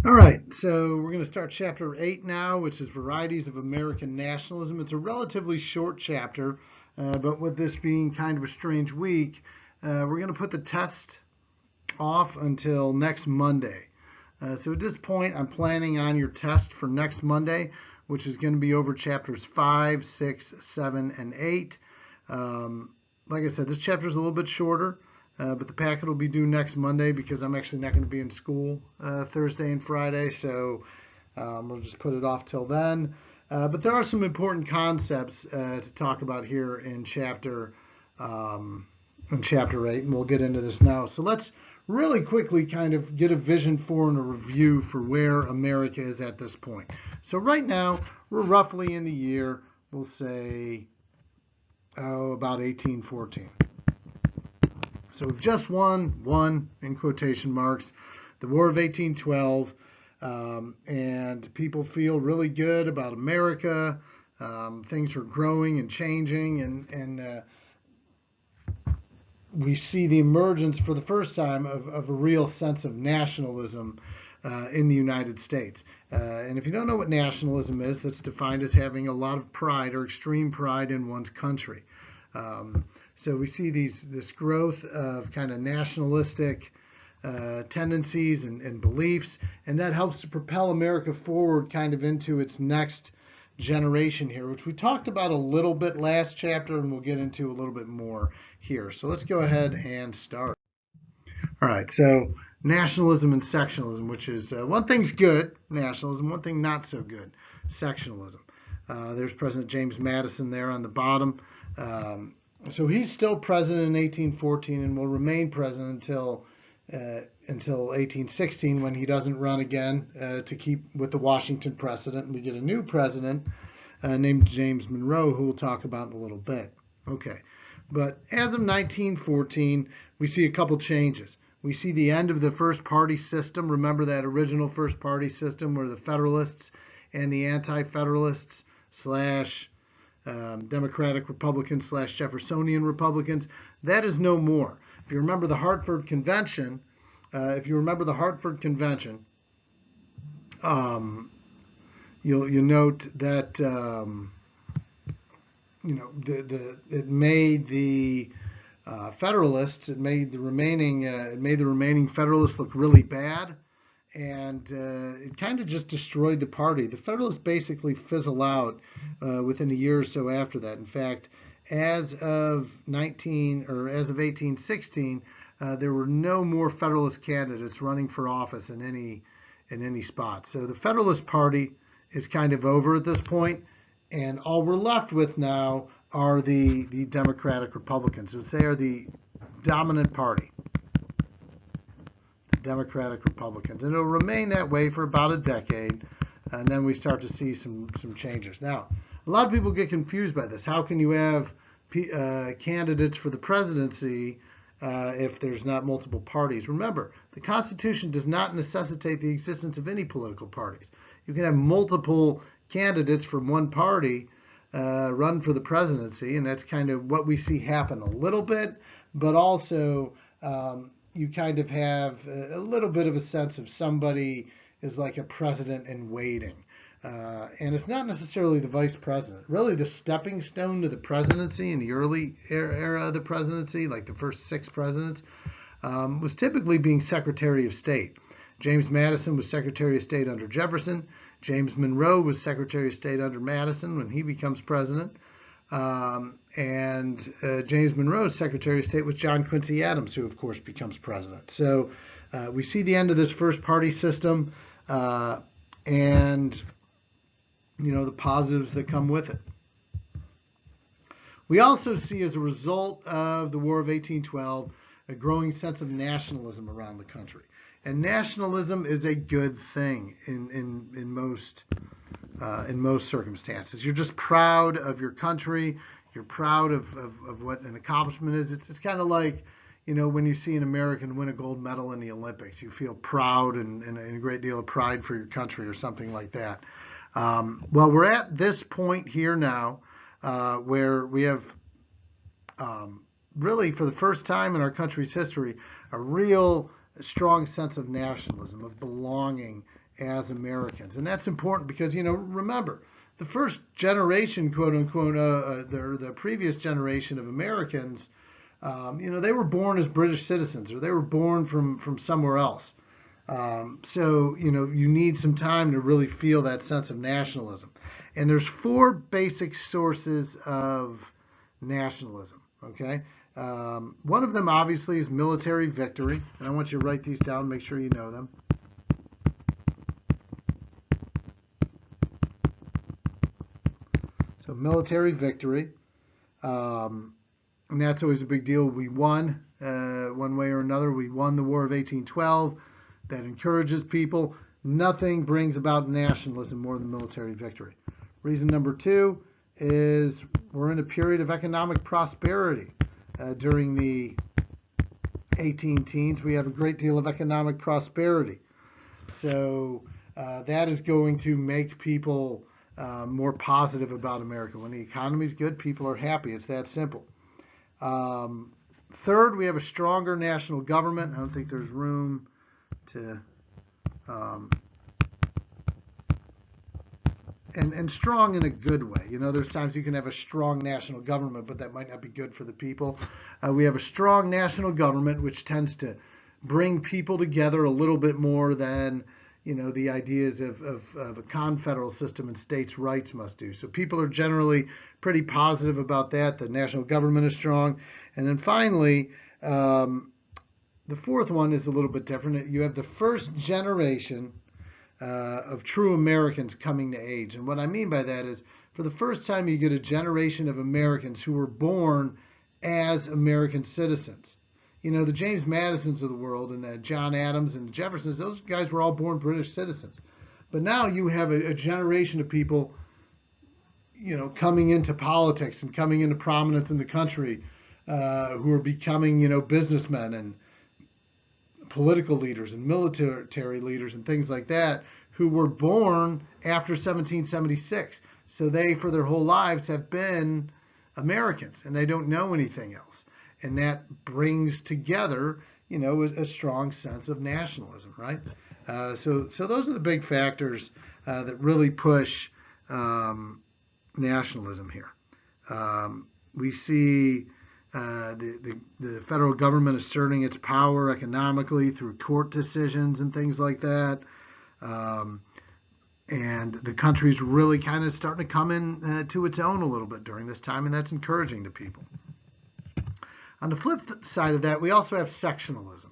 All right, so we're going to start chapter 8 now, which is Varieties of American Nationalism. It's a relatively short chapter, but with this being kind of a strange week, we're going to put the test off until next Monday. So at this point, I'm planning on your test for next Monday, which is going to be over chapters 5, 6, 7, and 8. Like I said, this chapter is a little bit shorter. But the packet will be due next Monday because I'm actually not going to be in school Thursday and Friday, so we'll just put it off till then. But there are some important concepts to talk about here in chapter 8, and we'll get into this now. So let's really quickly kind of get a vision for and a review for where America is at this point. So right now, we're roughly in the year, we'll say, about 1814. So we've just won in quotation marks, the War of 1812, and people feel really good about America. Things are growing and changing, and we see the emergence for the first time of a real sense of nationalism in the United States. And if you don't know what nationalism is, that's defined as having a lot of pride or extreme pride in one's country. So we see this growth of kind of nationalistic tendencies and beliefs, and that helps to propel America forward kind of into its next generation here, which we talked about a little bit last chapter, and we'll get into a little bit more here. So let's go ahead and start. All right, so nationalism and sectionalism, which is one thing's good, nationalism, one thing not so good, sectionalism. There's President James Madison there on the bottom. So he's still president in 1814 and will remain president until 1816 when he doesn't run again to keep with the Washington precedent. And we get a new president named James Monroe, who we'll talk about in a little bit. Okay, but as of 1914, we see a couple changes. We see the end of the first party system. Remember that original first party system where the Federalists and the Anti-Federalists slash Democratic Republicans slash Jeffersonian Republicans. That is no more. If you remember the Hartford Convention, you'll note that it made the Federalists, it made the remaining Federalists look really bad, and it kind of just destroyed the party. The Federalists basically fizzle out within a year or so after that. In fact, as of 1816, there were no more Federalist candidates running for office in any spot. So the Federalist Party is kind of over at this point, and all we're left with now are the Democratic Republicans. So they are the dominant party, the Democratic Republicans, and it'll remain that way for about a decade, and then we start to see some changes. Now, a lot of people get confused by this. How can you have candidates for the presidency if there's not multiple parties? Remember, the Constitution does not necessitate the existence of any political parties. You can have multiple candidates from one party run for the presidency, and that's kind of what we see happen a little bit, but also you kind of have a little bit of a sense of somebody is like a president in waiting. And it's not necessarily the vice president. Really, the stepping stone to the presidency in the early era of the presidency, like the first 6 presidents, was typically being Secretary of State. James Madison was Secretary of State under Jefferson. James Monroe was Secretary of State under Madison when he becomes president. And James Monroe's Secretary of State was John Quincy Adams, who, of course, becomes president. So we see the end of this first party system and the positives that come with it. We also see, as a result of the War of 1812, a growing sense of nationalism around the country. And nationalism is a good thing in most circumstances. You're just proud of your country. You're proud of what an accomplishment is. It's kind of like, when you see an American win a gold medal in the Olympics, you feel proud and a great deal of pride for your country or something like that. Well, we're at this point here now where we have really, for the first time in our country's history, a real a strong sense of nationalism, of belonging as Americans. And that's important because, remember, the first generation, quote unquote, the previous generation of Americans, they were born as British citizens or they were born from somewhere else. So, you need some time to really feel that sense of nationalism. And there's four basic sources of nationalism, okay? One of them obviously is military victory. And I want you to write these down, make sure you know them. So military victory. And that's always a big deal. We won one way or another. We won the War of 1812. That encourages people. Nothing brings about nationalism more than military victory. Reason number two is we're in a period of economic prosperity. During the 18 teens, we have a great deal of economic prosperity. So that is going to make people more positive about America. When the economy is good, people are happy. It's that simple. Third, we have a stronger national government. I don't think there's room to and strong in a good way. There's times you can have a strong national government, but that might not be good for the people. We have a strong national government, which tends to bring people together a little bit more than the ideas of a confederal system and states' rights must do. So people are generally pretty positive about that. The national government is strong. And then finally, the fourth one is a little bit different. You have the first generation of true Americans coming to age. And what I mean by that is, for the first time, you get a generation of Americans who were born as American citizens. The James Madisons of the world and the John Adams and the Jeffersons, those guys were all born British citizens. But now you have a generation of people, coming into politics and coming into prominence in the country who are becoming, businessmen and political leaders and military leaders and things like that who were born after 1776. So they, for their whole lives, have been Americans and they don't know anything else. And that brings together, a strong sense of nationalism, right? So those are the big factors that really push nationalism here. We see the federal government asserting its power economically through court decisions and things like that. And the country's really kind of starting to come in to its own a little bit during this time, and that's encouraging to people. On the flip side of that, we also have sectionalism.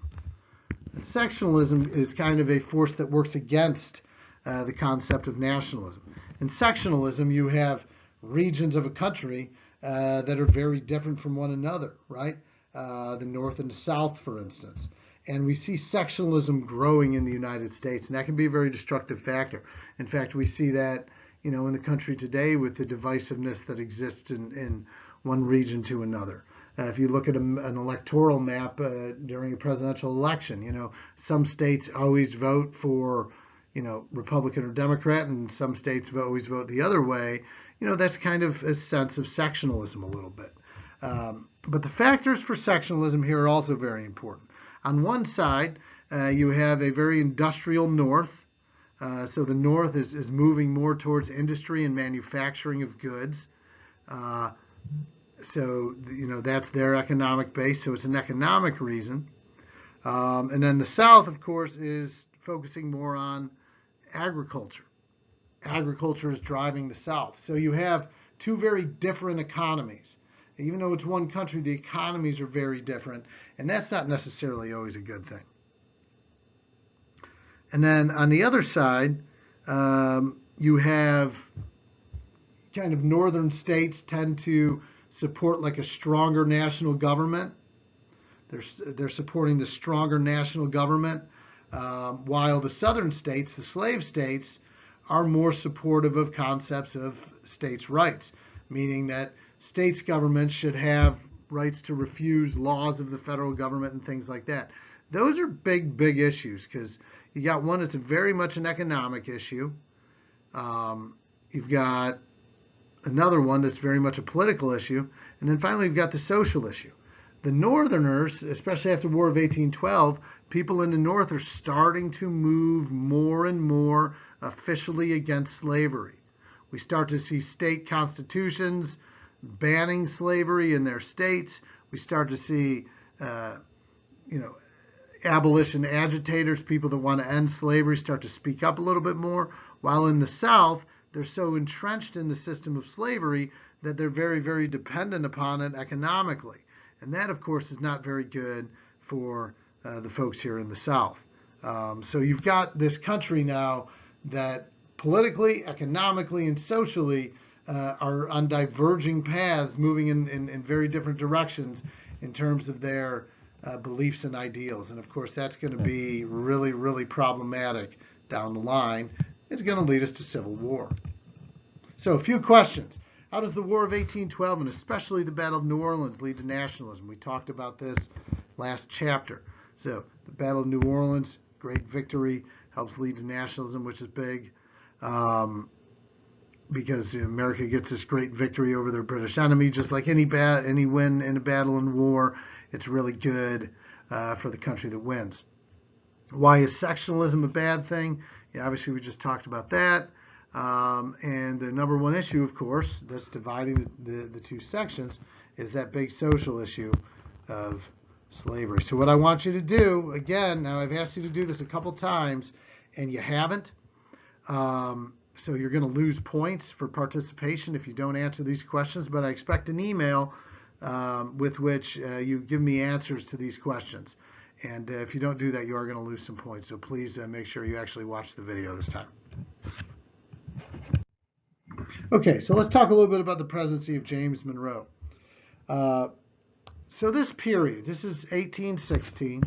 And sectionalism is kind of a force that works against the concept of nationalism. In sectionalism, you have regions of a country that are very different from one another, right? The North and the South, for instance. And we see sectionalism growing in the United States, and that can be a very destructive factor. In fact, we see that, in the country today with the divisiveness that exists in one region to another. If you look at an electoral map during a presidential election, some states always vote for, Republican or Democrat, and some states always vote the other way. That's kind of a sense of sectionalism a little bit. But the factors for sectionalism here are also very important. On one side, you have a very industrial North. So the North is moving more towards industry and manufacturing of goods. So, that's their economic base. So it's an economic reason. And then the South, of course, is focusing more on agriculture. Agriculture is driving the South. So you have two very different economies. Even though it's one country, the economies are very different. And that's not necessarily always a good thing. And then on the other side, you have kind of northern states tend to support like a stronger national government. They're supporting the stronger national government, while the southern states, the slave states, are more supportive of concepts of states' rights, meaning that states' governments should have rights to refuse laws of the federal government and things like that. Those are big, big issues because you got one that's very much an economic issue. You've got another one that's very much a political issue. And then finally, you've got the social issue. The Northerners, especially after the War of 1812, people in the North are starting to move more and more officially against slavery. We start to see state constitutions banning slavery in their states. We start to see, abolition agitators, people that want to end slavery, start to speak up a little bit more. While in the South, they're so entrenched in the system of slavery that they're very, very dependent upon it economically. And that, of course, is not very good for the folks here in the South. So you've got this country now that politically, economically, and socially are on diverging paths, moving in very different directions in terms of their beliefs and ideals. And of course, that's going to be really, really problematic down the line. It's going to lead us to civil war. So a few questions. How does the War of 1812 and especially the Battle of New Orleans lead to nationalism? We talked about this last chapter. So the Battle of New Orleans, great victory, helps lead to nationalism, which is big because America gets this great victory over their British enemy. Just like any win in a battle and war, it's really good for the country that wins. Why is sectionalism a bad thing? Yeah, obviously, we just talked about that. And the number one issue, of course, that's dividing the two sections is that big social issue of slavery. So what I want you to do, again, now I've asked you to do this a couple times, and you haven't. So you're going to lose points for participation if you don't answer these questions, but I expect an email with which you give me answers to these questions. And if you don't do that, you are going to lose some points. So please make sure you actually watch the video this time. Okay, so let's talk a little bit about the presidency of James Monroe. So this period, this is 1816.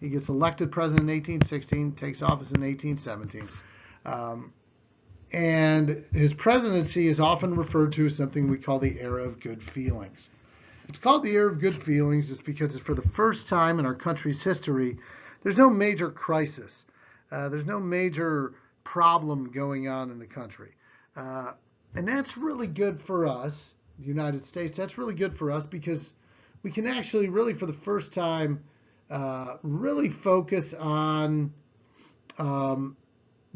He gets elected president in 1816, takes office in 1817. And his presidency is often referred to as something we call the era of good feelings. It's called the era of good feelings just because it's for the first time in our country's history, there's no major crisis. There's no major problem going on in the country. And that's really good for us, the United States. That's really good for us because we can actually really, for the first time, really focus on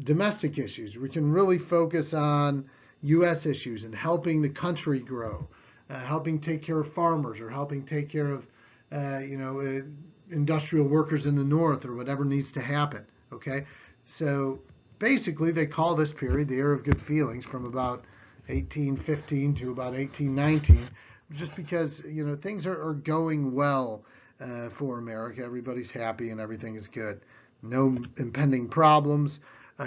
domestic issues. We can really focus on U.S. issues and helping the country grow, helping take care of farmers or helping take care of, industrial workers in the North or whatever needs to happen. Okay, so basically they call this period the era of good feelings from about 1815 to about 1819, just because things are going well for America. Everybody's happy and everything is good. No impending problems.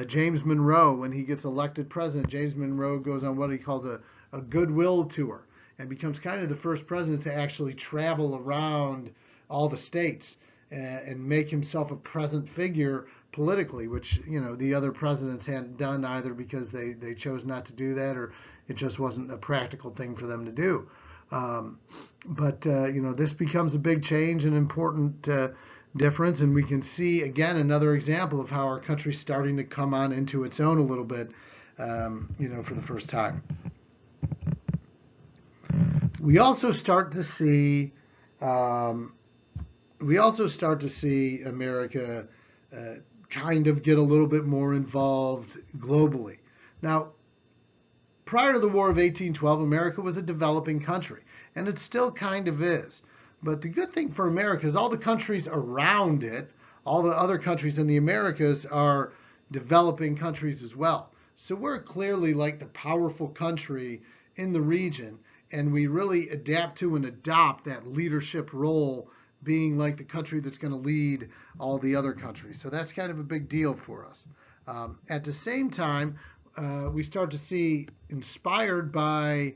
James Monroe, when he gets elected president, James Monroe goes on what he calls a goodwill tour and becomes kind of the first president to actually travel around all the states and make himself a present figure politically, which the other presidents hadn't done either because they chose not to do that, or it just wasn't a practical thing for them to do. But this becomes a big change, an important difference, and we can see again another example of how our country's starting to come on into its own a little bit, for the first time. We also start to see America kind of get a little bit more involved globally. Now, prior to the War of 1812, America was a developing country, and it still kind of is. But the good thing for America is all the countries around it, all the other countries in the Americas are developing countries as well. So we're clearly like the powerful country in the region, and we really adapt to and adopt that leadership role, being like the country that's going to lead all the other countries. So that's kind of a big deal for us. At the same time, we start to see, inspired by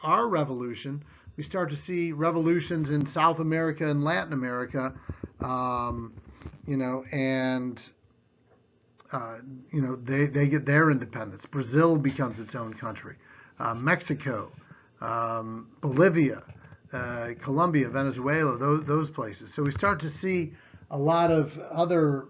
our revolution, we start to see revolutions in South America and Latin America, they get their independence. Brazil becomes its own country. Mexico, Bolivia, Colombia, Venezuela, those places. So we start to see a lot of other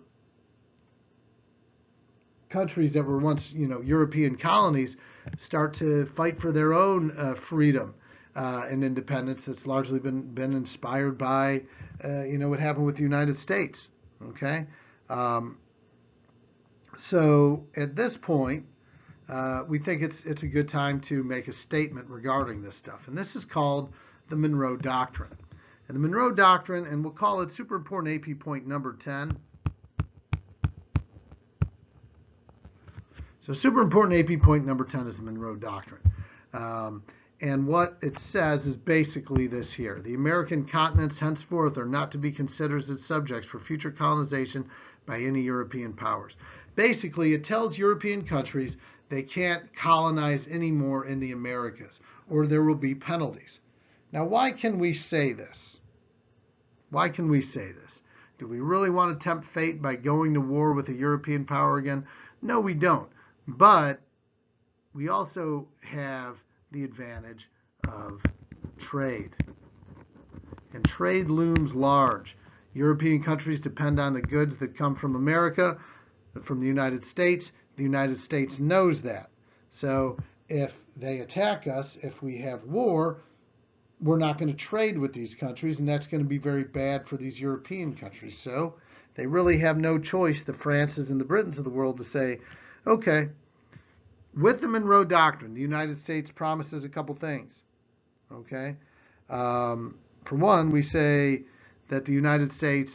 countries that were once, European colonies start to fight for their own freedom and independence. That's largely been inspired by, what happened with the United States. Okay, so at this point, we think it's a good time to make a statement regarding this stuff, and this is called the Monroe Doctrine. And the Monroe Doctrine, and we'll call it super important AP point number 10. So super important AP point number 10 is the Monroe Doctrine. And what it says is basically this here. The American continents henceforth are not to be considered as subjects for future colonization by any European powers. Basically, it tells European countries they can't colonize anymore in the Americas, or there will be penalties. Now, why can we say this? Why can we say this? Do we really want to tempt fate by going to war with a European power again? No, we don't. But we also have the advantage of trade. And trade looms large. European countries depend on the goods that come from America, from the United States. The United States knows that. So if they attack us, if we have war, we're not going to trade with these countries, and that's going to be very bad for these European countries. So they really have no choice, the Frances and the Britons of the world, to say, okay, with the Monroe Doctrine, the United States promises a couple things. Okay, for one, we say that the United States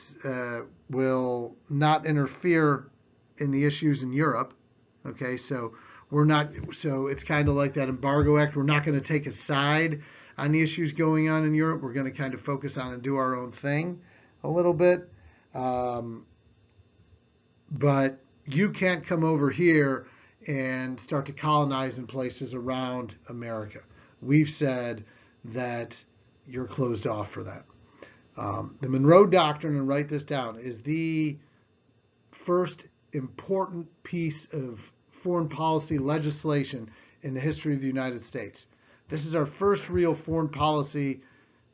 will not interfere in the issues in Europe. Okay, so we're not. So it's kind of like that Embargo Act. We're not going to take a side on the issues going on in Europe. We're going to kind of focus on and do our own thing a little bit. But you can't come over here and start to colonize in places around America. We've said that you're closed off for that. The Monroe Doctrine, and write this down, is the first important piece of foreign policy legislation in the history of the United States. This is our first real foreign policy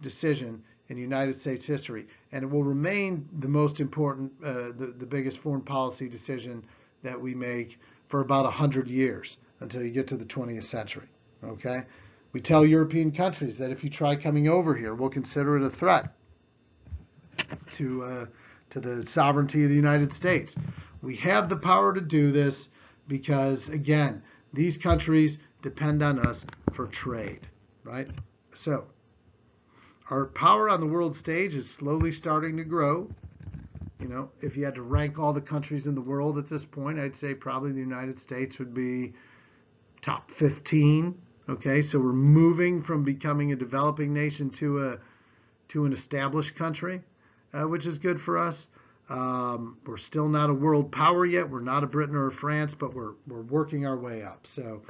decision in United States history, and it will remain the most important, the biggest foreign policy decision that we make for about 100 years until you get to the 20th century. Okay, we tell European countries that if you try coming over here, we'll consider it a threat to the sovereignty of the United States. We have the power to do this because, again, these countries depend on us for trade, right? So our power on the world stage is slowly starting to grow. If you had to rank all the countries in the world at this point, I'd say probably the United States would be top 15. Okay, so we're moving from becoming a developing nation to an established country, which is good for us. We're still not a world power yet. We're not a Britain or a France, but we're working our way up. So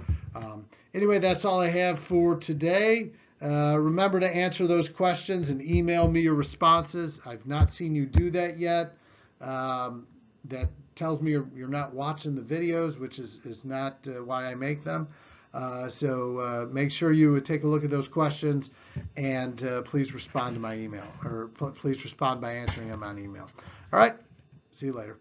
anyway, that's all I have for today. Remember to answer those questions and email me your responses. I've not seen you do that yet. That tells me you're not watching the videos, which is not why I make them. So make sure you take a look at those questions and please respond to my email, or please respond by answering them on email. All right, see you later.